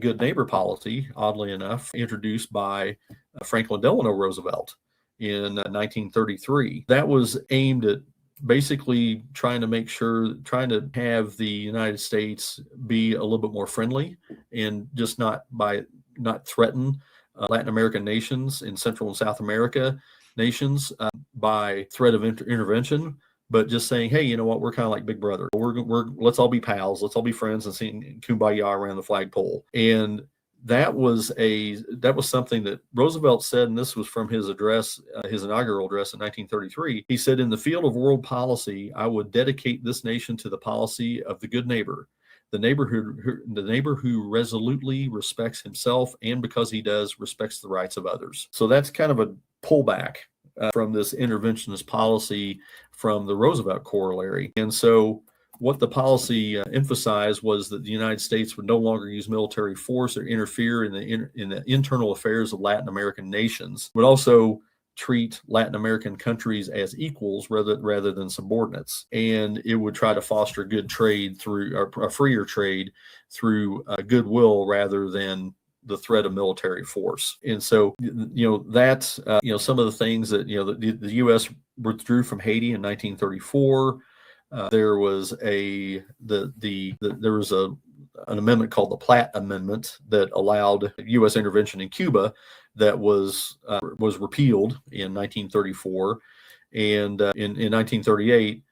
good neighbor policy, oddly enough, introduced by Franklin Delano Roosevelt in 1933. That was aimed at basically trying to have the United States be a little bit more friendly and just not threaten Latin American nations in Central and South America nations by threat of intervention, but just saying, hey, you know what, we're kind of like Big Brother. Let's all be pals, let's all be friends, and sing kumbaya around the flagpole. And that was something that Roosevelt said, and this was from his address, his inaugural address in 1933. He said, "In the field of world policy, I would dedicate this nation to the policy of the good neighbor, the neighbor who resolutely respects himself, and because he does, respects the rights of others." So that's kind of a pullback from this interventionist policy from the Roosevelt corollary. And so what the policy emphasized was that the United States would no longer use military force or interfere in the internal affairs of Latin American nations, would also treat Latin American countries as equals rather than subordinates. And it would try to foster good trade through a freer trade through goodwill rather than the threat of military force. And so, that's, some of the things that, the U.S. withdrew from Haiti in 1934. There was an amendment called the Platt Amendment that allowed U.S. intervention in Cuba that was repealed in 1934. And in 1938,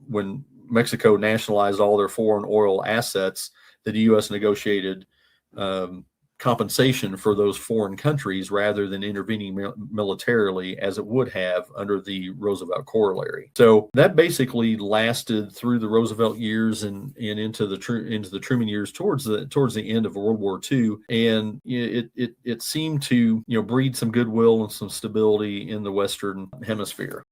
when Mexico nationalized all their foreign oil assets, the U.S. negotiated compensation for those foreign countries rather than intervening militarily as it would have under the Roosevelt corollary. So that basically lasted through the Roosevelt years and into the Truman years towards the end of World War II, and it seemed to breed some goodwill and some stability in the Western Hemisphere.